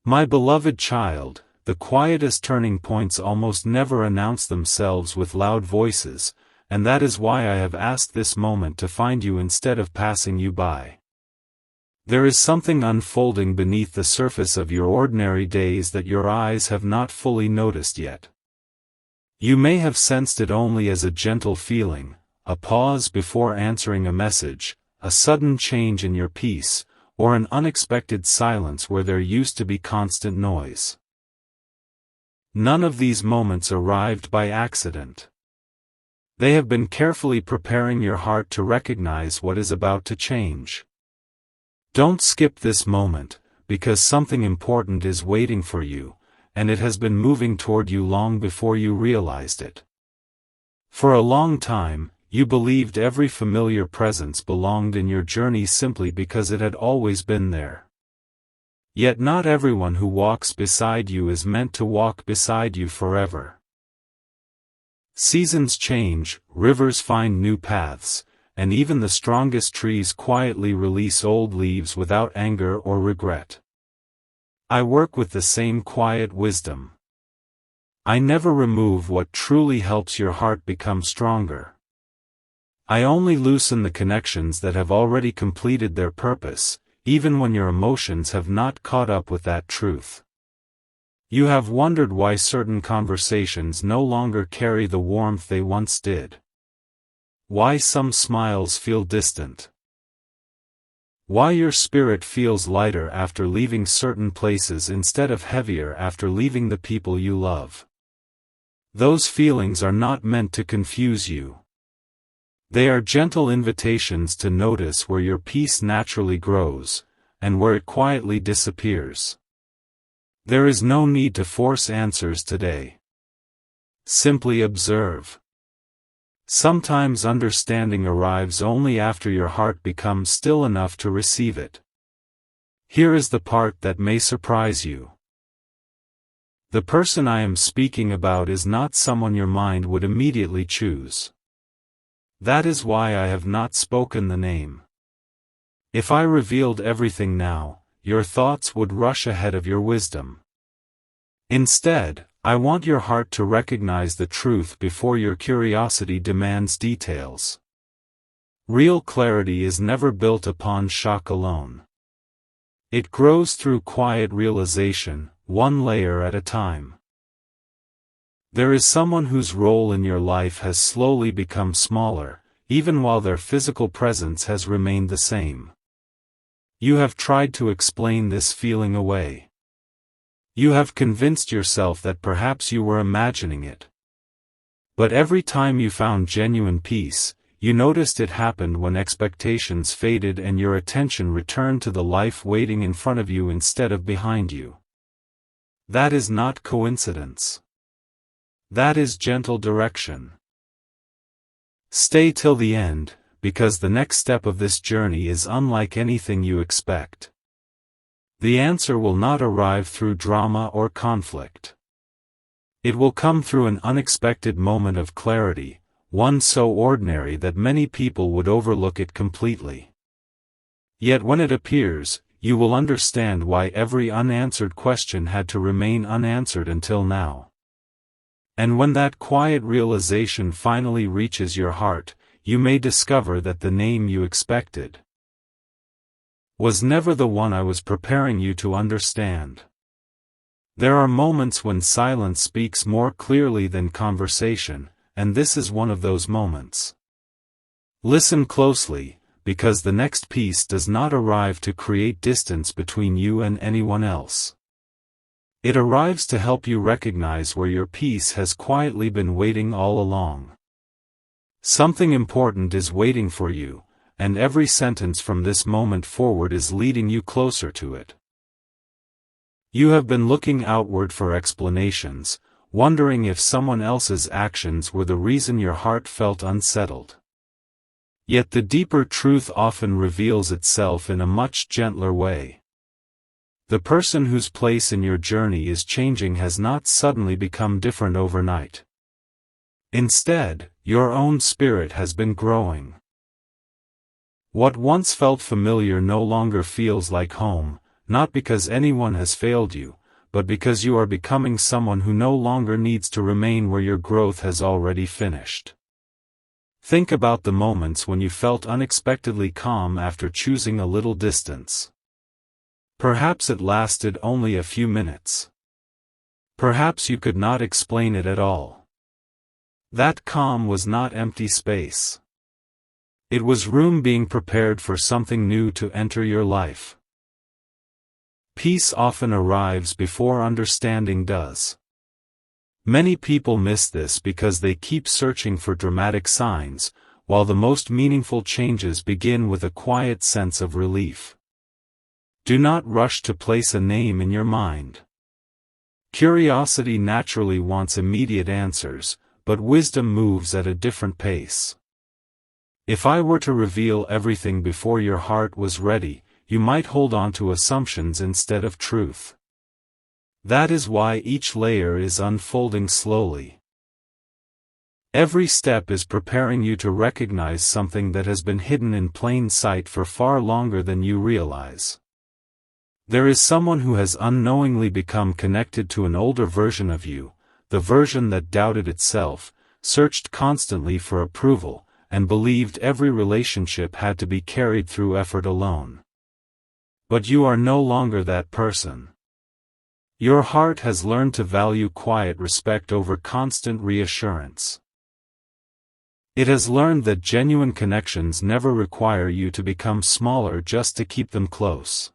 My beloved child, the quietest turning points almost never announce themselves with loud voices, and that is why I have asked this moment to find you instead of passing you by. There is something unfolding beneath the surface of your ordinary days that your eyes have not fully noticed yet. You may have sensed it only as a gentle feeling, a pause before answering a message, a sudden change in your peace, or an unexpected silence where there used to be constant noise. None of these moments arrived by accident. They have been carefully preparing your heart to recognize what is about to change. Don't skip this moment, because something important is waiting for you, and it has been moving toward you long before you realized it. For a long time, you believed every familiar presence belonged in your journey simply because it had always been there. Yet not everyone who walks beside you is meant to walk beside you forever. Seasons change, rivers find new paths, and even the strongest trees quietly release old leaves without anger or regret. I work with the same quiet wisdom. I never remove what truly helps your heart become stronger. I only loosen the connections that have already completed their purpose, even when your emotions have not caught up with that truth. You have wondered why certain conversations no longer carry the warmth they once did. Why some smiles feel distant. Why your spirit feels lighter after leaving certain places instead of heavier after leaving the people you love. Those feelings are not meant to confuse you. They are gentle invitations to notice where your peace naturally grows, and where it quietly disappears. There is no need to force answers today. Simply observe. Sometimes understanding arrives only after your heart becomes still enough to receive it. Here is the part that may surprise you. The person I am speaking about is not someone your mind would immediately choose. That is why I have not spoken the name. If I revealed everything now, your thoughts would rush ahead of your wisdom. Instead, I want your heart to recognize the truth before your curiosity demands details. Real clarity is never built upon shock alone. It grows through quiet realization, one layer at a time. There is someone whose role in your life has slowly become smaller, even while their physical presence has remained the same. You have tried to explain this feeling away. You have convinced yourself that perhaps you were imagining it. But every time you found genuine peace, you noticed it happened when expectations faded and your attention returned to the life waiting in front of you instead of behind you. That is not coincidence. That is gentle direction. Stay till the end, because the next step of this journey is unlike anything you expect. The answer will not arrive through drama or conflict. It will come through an unexpected moment of clarity, one so ordinary that many people would overlook it completely. Yet when it appears, you will understand why every unanswered question had to remain unanswered until now. And when that quiet realization finally reaches your heart, you may discover that the name you expected was never the one I was preparing you to understand. There are moments when silence speaks more clearly than conversation, and this is one of those moments. Listen closely, because the next piece does not arrive to create distance between you and anyone else. It arrives to help you recognize where your peace has quietly been waiting all along. Something important is waiting for you, and every sentence from this moment forward is leading you closer to it. You have been looking outward for explanations, wondering if someone else's actions were the reason your heart felt unsettled. Yet the deeper truth often reveals itself in a much gentler way. The person whose place in your journey is changing has not suddenly become different overnight. Instead, your own spirit has been growing. What once felt familiar no longer feels like home, not because anyone has failed you, but because you are becoming someone who no longer needs to remain where your growth has already finished. Think about the moments when you felt unexpectedly calm after choosing a little distance. Perhaps it lasted only a few minutes. Perhaps you could not explain it at all. That calm was not empty space. It was room being prepared for something new to enter your life. Peace often arrives before understanding does. Many people miss this because they keep searching for dramatic signs, while the most meaningful changes begin with a quiet sense of relief. Do not rush to place a name in your mind. Curiosity naturally wants immediate answers, but wisdom moves at a different pace. If I were to reveal everything before your heart was ready, you might hold on to assumptions instead of truth. That is why each layer is unfolding slowly. Every step is preparing you to recognize something that has been hidden in plain sight for far longer than you realize. There is someone who has unknowingly become connected to an older version of you, the version that doubted itself, searched constantly for approval, and believed every relationship had to be carried through effort alone. But you are no longer that person. Your heart has learned to value quiet respect over constant reassurance. It has learned that genuine connections never require you to become smaller just to keep them close.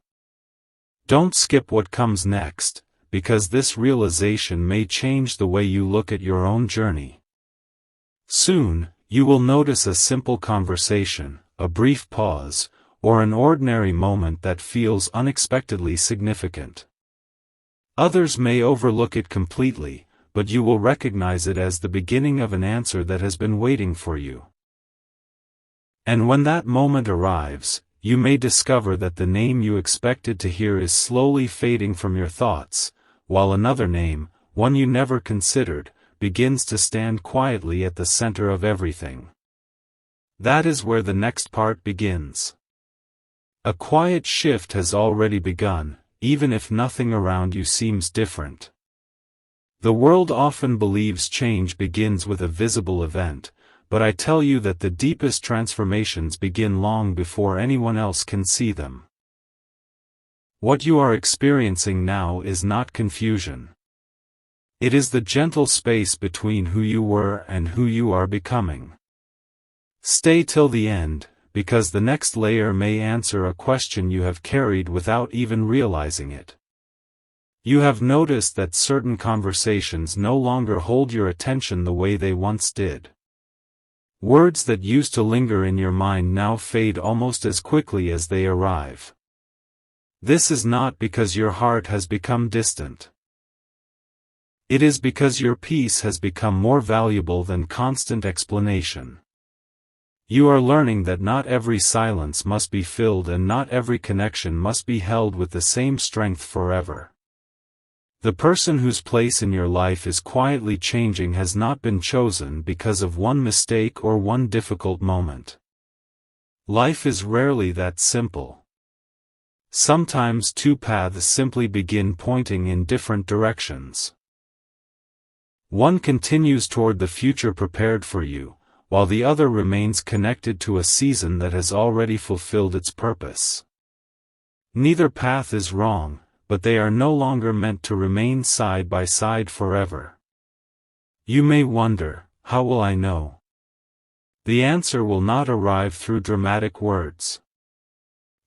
Don't skip what comes next, because this realization may change the way you look at your own journey. Soon, you will notice a simple conversation, a brief pause, or an ordinary moment that feels unexpectedly significant. Others may overlook it completely, but you will recognize it as the beginning of an answer that has been waiting for you. And when that moment arrives, you may discover that the name you expected to hear is slowly fading from your thoughts, while another name, one you never considered, begins to stand quietly at the center of everything. That is where the next part begins. A quiet shift has already begun, even if nothing around you seems different. The world often believes change begins with a visible event, but I tell you that the deepest transformations begin long before anyone else can see them. What you are experiencing now is not confusion. It is the gentle space between who you were and who you are becoming. Stay till the end, because the next layer may answer a question you have carried without even realizing it. You have noticed that certain conversations no longer hold your attention the way they once did. Words that used to linger in your mind now fade almost as quickly as they arrive. This is not because your heart has become distant. It is because your peace has become more valuable than constant explanation. You are learning that not every silence must be filled and not every connection must be held with the same strength forever. The person whose place in your life is quietly changing has not been chosen because of one mistake or one difficult moment. Life is rarely that simple. Sometimes two paths simply begin pointing in different directions. One continues toward the future prepared for you, while the other remains connected to a season that has already fulfilled its purpose. Neither path is wrong, but they are no longer meant to remain side by side forever. You may wonder, how will I know? The answer will not arrive through dramatic words.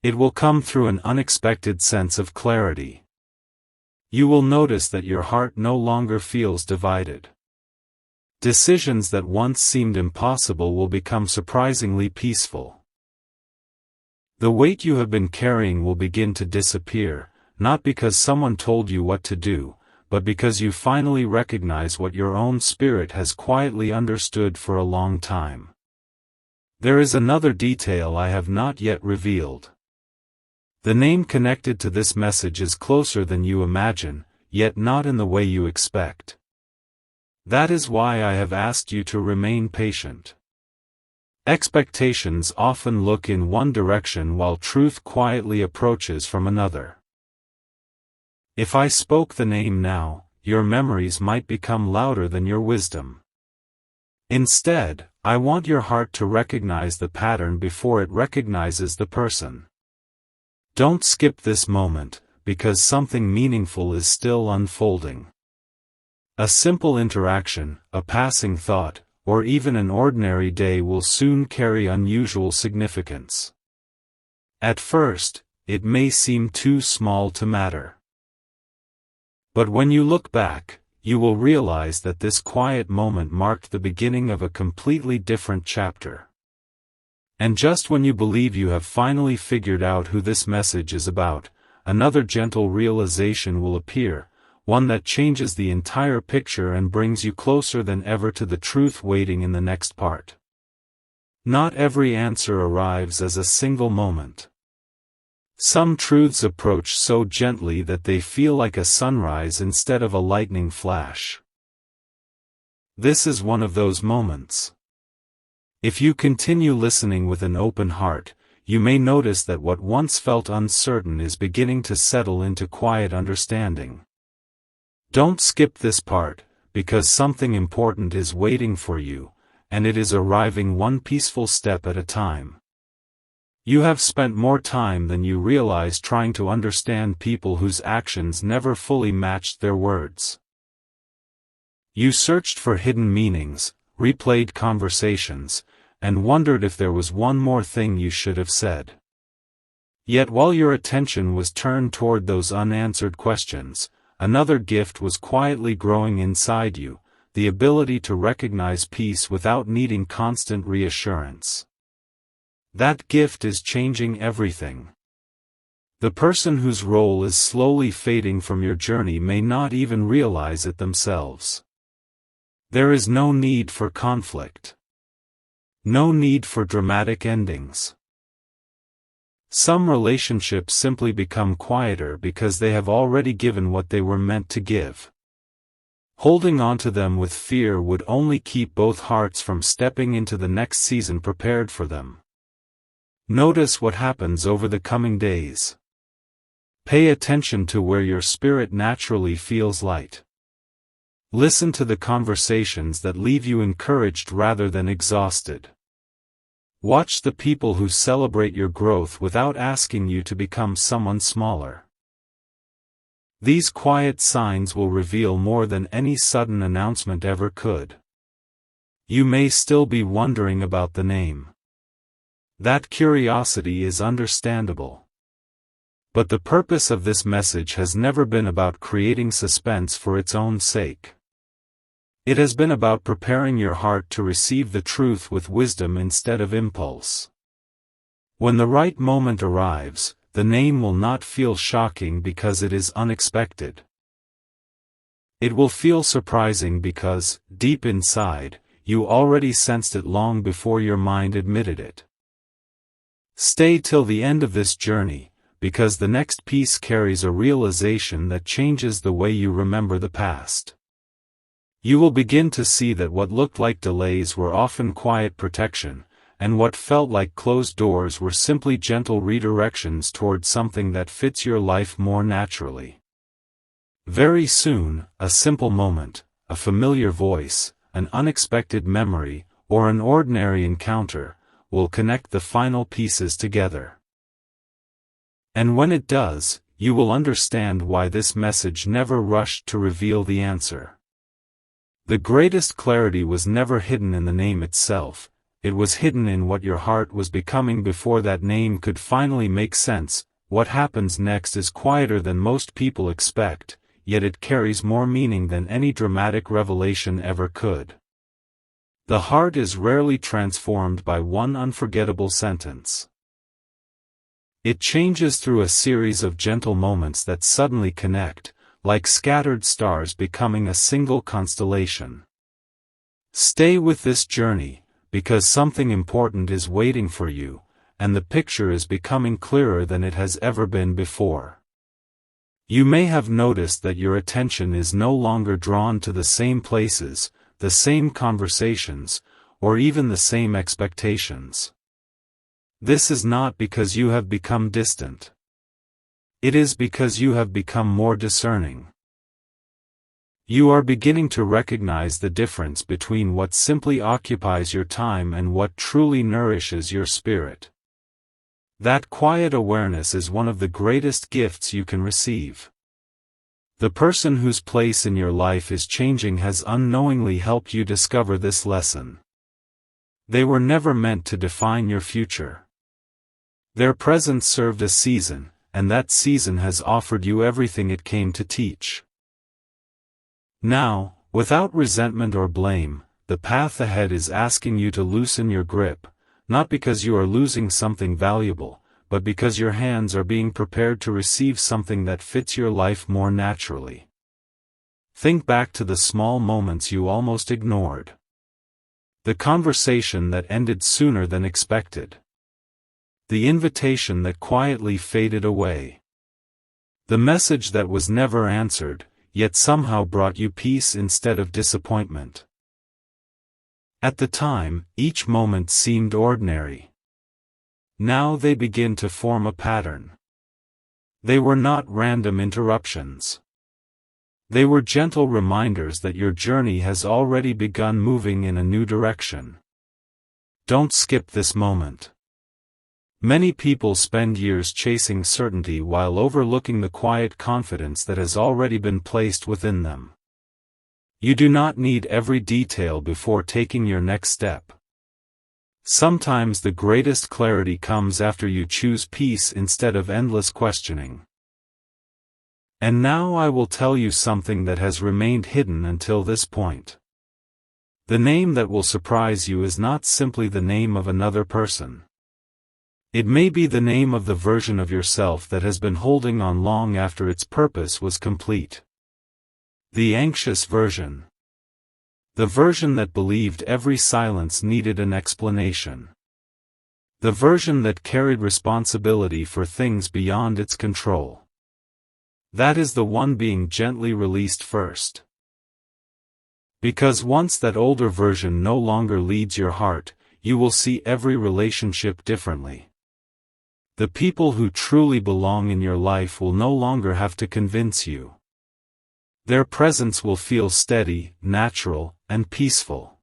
It will come through an unexpected sense of clarity. You will notice that your heart no longer feels divided. Decisions that once seemed impossible will become surprisingly peaceful. The weight you have been carrying will begin to disappear, not because someone told you what to do, but because you finally recognize what your own spirit has quietly understood for a long time. There is another detail I have not yet revealed. The name connected to this message is closer than you imagine, yet not in the way you expect. That is why I have asked you to remain patient. Expectations often look in one direction while truth quietly approaches from another. If I spoke the name now, your memories might become louder than your wisdom. Instead, I want your heart to recognize the pattern before it recognizes the person. Don't skip this moment, because something meaningful is still unfolding. A simple interaction, a passing thought, or even an ordinary day will soon carry unusual significance. At first, it may seem too small to matter. But when you look back, you will realize that this quiet moment marked the beginning of a completely different chapter. And just when you believe you have finally figured out who this message is about, another gentle realization will appear, one that changes the entire picture and brings you closer than ever to the truth waiting in the next part. Not every answer arrives as a single moment. Some truths approach so gently that they feel like a sunrise instead of a lightning flash. This is one of those moments. If you continue listening with an open heart, you may notice that what once felt uncertain is beginning to settle into quiet understanding. Don't skip this part, because something important is waiting for you, and it is arriving one peaceful step at a time. You have spent more time than you realize trying to understand people whose actions never fully matched their words. You searched for hidden meanings, replayed conversations, and wondered if there was one more thing you should have said. Yet while your attention was turned toward those unanswered questions, another gift was quietly growing inside you, the ability to recognize peace without needing constant reassurance. That gift is changing everything. The person whose role is slowly fading from your journey may not even realize it themselves. There is no need for conflict. No need for dramatic endings. Some relationships simply become quieter because they have already given what they were meant to give. Holding on to them with fear would only keep both hearts from stepping into the next season prepared for them. Notice what happens over the coming days. Pay attention to where your spirit naturally feels light. Listen to the conversations that leave you encouraged rather than exhausted. Watch the people who celebrate your growth without asking you to become someone smaller. These quiet signs will reveal more than any sudden announcement ever could. You may still be wondering about the name. That curiosity is understandable. But the purpose of this message has never been about creating suspense for its own sake. It has been about preparing your heart to receive the truth with wisdom instead of impulse. When the right moment arrives, the name will not feel shocking because it is unexpected. It will feel surprising because, deep inside, you already sensed it long before your mind admitted it. Stay till the end of this journey, because the next piece carries a realization that changes the way you remember the past. You will begin to see that what looked like delays were often quiet protection, and what felt like closed doors were simply gentle redirections toward something that fits your life more naturally. Very soon, a simple moment, a familiar voice, an unexpected memory, or an ordinary encounter, will connect the final pieces together. And when it does, you will understand why this message never rushed to reveal the answer. The greatest clarity was never hidden in the name itself, it was hidden in what your heart was becoming before that name could finally make sense. What happens next is quieter than most people expect, yet it carries more meaning than any dramatic revelation ever could. The heart is rarely transformed by one unforgettable sentence. It changes through a series of gentle moments that suddenly connect, like scattered stars becoming a single constellation. Stay with this journey, because something important is waiting for you, and the picture is becoming clearer than it has ever been before. You may have noticed that your attention is no longer drawn to the same places, the same conversations, or even the same expectations. This is not because you have become distant. It is because you have become more discerning. You are beginning to recognize the difference between what simply occupies your time and what truly nourishes your spirit. That quiet awareness is one of the greatest gifts you can receive. The person whose place in your life is changing has unknowingly helped you discover this lesson. They were never meant to define your future. Their presence served a season, and that season has offered you everything it came to teach. Now, without resentment or blame, the path ahead is asking you to loosen your grip, not because you are losing something valuable, but because your hands are being prepared to receive something that fits your life more naturally. Think back to the small moments you almost ignored. The conversation that ended sooner than expected. The invitation that quietly faded away. The message that was never answered, yet somehow brought you peace instead of disappointment. At the time, each moment seemed ordinary. Now they begin to form a pattern. They were not random interruptions. They were gentle reminders that your journey has already begun moving in a new direction. Don't skip this moment. Many people spend years chasing certainty while overlooking the quiet confidence that has already been placed within them. You do not need every detail before taking your next step. Sometimes the greatest clarity comes after you choose peace instead of endless questioning. And now I will tell you something that has remained hidden until this point. The name that will surprise you is not simply the name of another person. It may be the name of the version of yourself that has been holding on long after its purpose was complete. The anxious version. The version that believed every silence needed an explanation. The version that carried responsibility for things beyond its control. That is the one being gently released first. Because once that older version no longer leads your heart, you will see every relationship differently. The people who truly belong in your life will no longer have to convince you. Their presence will feel steady, natural, and peaceful.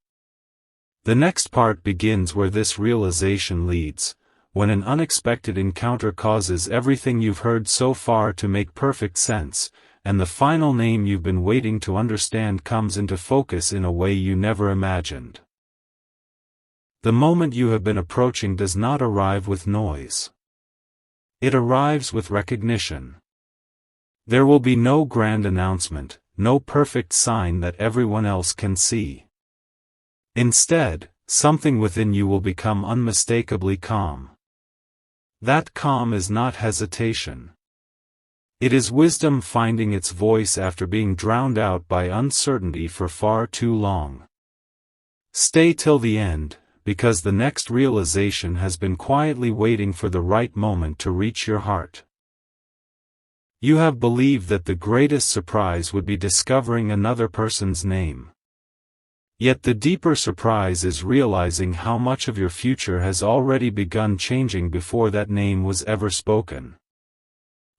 The next part begins where this realization leads, when an unexpected encounter causes everything you've heard so far to make perfect sense, and the final name you've been waiting to understand comes into focus in a way you never imagined. The moment you have been approaching does not arrive with noise. It arrives with recognition. There will be no grand announcement, no perfect sign that everyone else can see. Instead, something within you will become unmistakably calm. That calm is not hesitation. It is wisdom finding its voice after being drowned out by uncertainty for far too long. Stay till the end, because the next realization has been quietly waiting for the right moment to reach your heart. You have believed that the greatest surprise would be discovering another person's name. Yet the deeper surprise is realizing how much of your future has already begun changing before that name was ever spoken.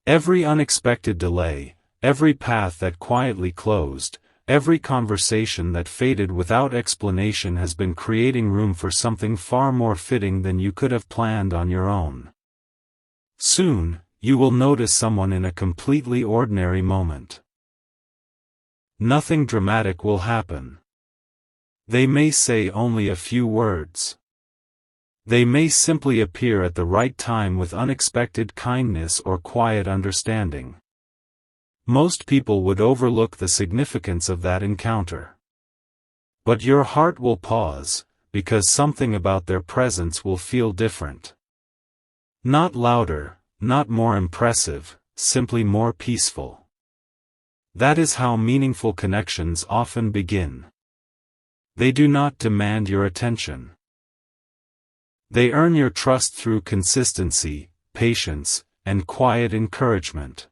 Every unexpected delay, every path that quietly closed, every conversation that faded without explanation has been creating room for something far more fitting than you could have planned on your own. Soon, you will notice someone in a completely ordinary moment. Nothing dramatic will happen. They may say only a few words. They may simply appear at the right time with unexpected kindness or quiet understanding. Most people would overlook the significance of that encounter. But your heart will pause, because something about their presence will feel different. Not louder, not more impressive, simply more peaceful. That is how meaningful connections often begin. They do not demand your attention. They earn your trust through consistency, patience, and quiet encouragement.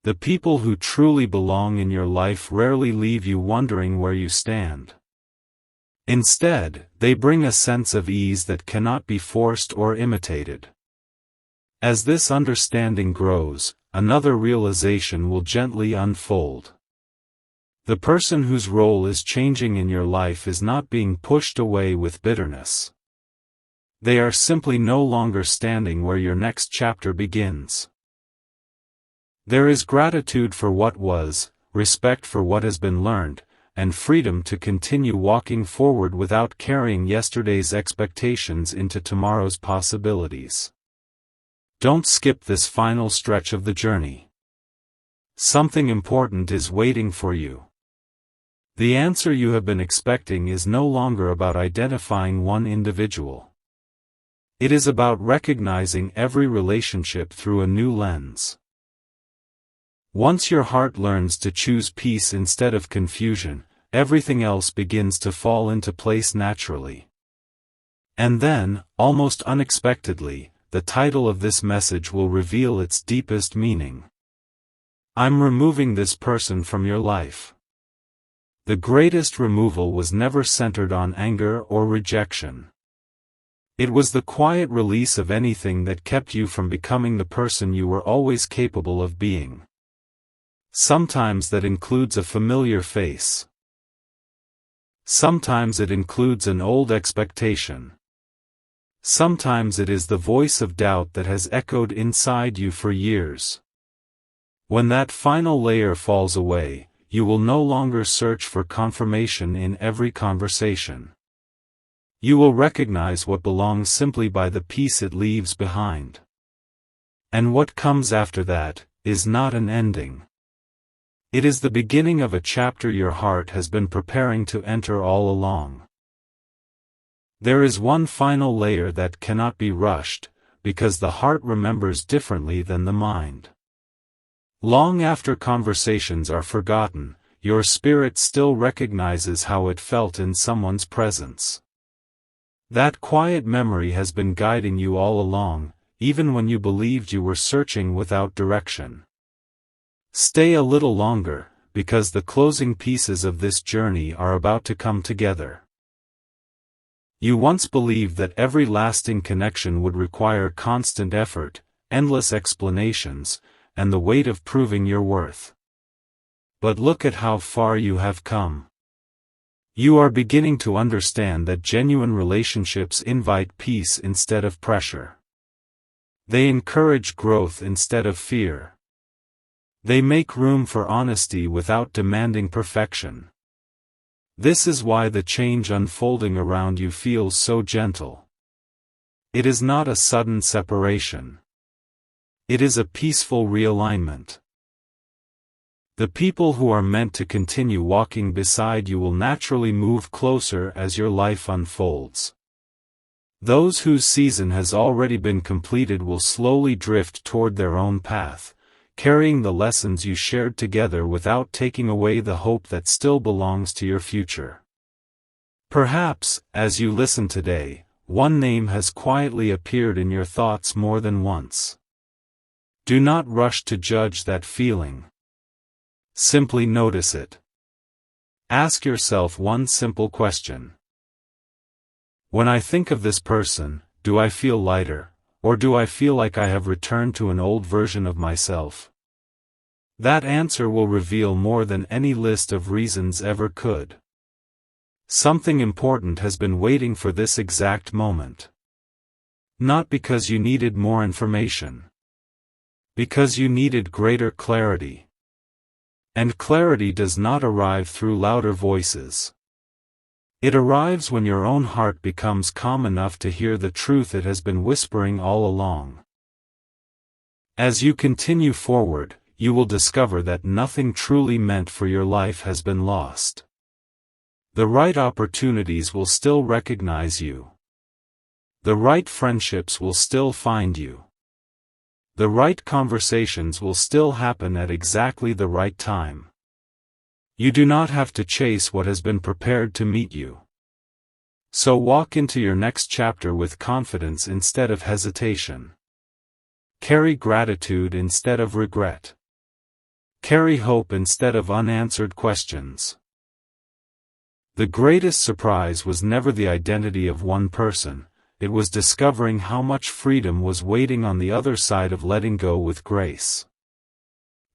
The people who truly belong in your life rarely leave you wondering where you stand. Instead, they bring a sense of ease that cannot be forced or imitated. As this understanding grows, another realization will gently unfold. The person whose role is changing in your life is not being pushed away with bitterness. They are simply no longer standing where your next chapter begins. There is gratitude for what was, respect for what has been learned, and freedom to continue walking forward without carrying yesterday's expectations into tomorrow's possibilities. Don't skip this final stretch of the journey. Something important is waiting for you. The answer you have been expecting is no longer about identifying one individual. It is about recognizing every relationship through a new lens. Once your heart learns to choose peace instead of confusion, everything else begins to fall into place naturally. And then, almost unexpectedly, the title of this message will reveal its deepest meaning. I'm removing this person from your life. The greatest removal was never centered on anger or rejection. It was the quiet release of anything that kept you from becoming the person you were always capable of being. Sometimes that includes a familiar face. Sometimes it includes an old expectation. Sometimes it is the voice of doubt that has echoed inside you for years. When that final layer falls away, you will no longer search for confirmation in every conversation. You will recognize what belongs simply by the peace it leaves behind. And what comes after that is not an ending. It is the beginning of a chapter your heart has been preparing to enter all along. There is one final layer that cannot be rushed, because the heart remembers differently than the mind. Long after conversations are forgotten, your spirit still recognizes how it felt in someone's presence. That quiet memory has been guiding you all along, even when you believed you were searching without direction. Stay a little longer, because the closing pieces of this journey are about to come together. You once believed that every lasting connection would require constant effort, endless explanations, and the weight of proving your worth. But look at how far you have come. You are beginning to understand that genuine relationships invite peace instead of pressure. They encourage growth instead of fear. They make room for honesty without demanding perfection. This is why the change unfolding around you feels so gentle. It is not a sudden separation. It is a peaceful realignment. The people who are meant to continue walking beside you will naturally move closer as your life unfolds. Those whose season has already been completed will slowly drift toward their own path, carrying the lessons you shared together without taking away the hope that still belongs to your future. Perhaps, as you listen today, one name has quietly appeared in your thoughts more than once. Do not rush to judge that feeling. Simply notice it. Ask yourself one simple question. When I think of this person, do I feel lighter, or do I feel like I have returned to an old version of myself? That answer will reveal more than any list of reasons ever could. Something important has been waiting for this exact moment. Not because you needed more information. Because you needed greater clarity. And clarity does not arrive through louder voices. It arrives when your own heart becomes calm enough to hear the truth it has been whispering all along. As you continue forward, you will discover that nothing truly meant for your life has been lost. The right opportunities will still recognize you. The right friendships will still find you. The right conversations will still happen at exactly the right time. You do not have to chase what has been prepared to meet you. So walk into your next chapter with confidence instead of hesitation. Carry gratitude instead of regret. Carry hope instead of unanswered questions. The greatest surprise was never the identity of one person, it was discovering how much freedom was waiting on the other side of letting go with grace.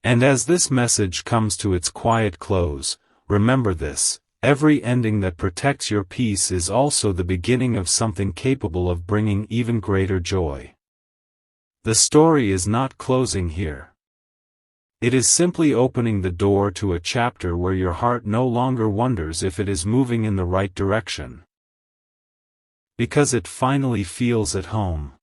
And as this message comes to its quiet close, remember this: every ending that protects your peace is also the beginning of something capable of bringing even greater joy. The story is not closing here. It is simply opening the door to a chapter where your heart no longer wonders if it is moving in the right direction, because it finally feels at home.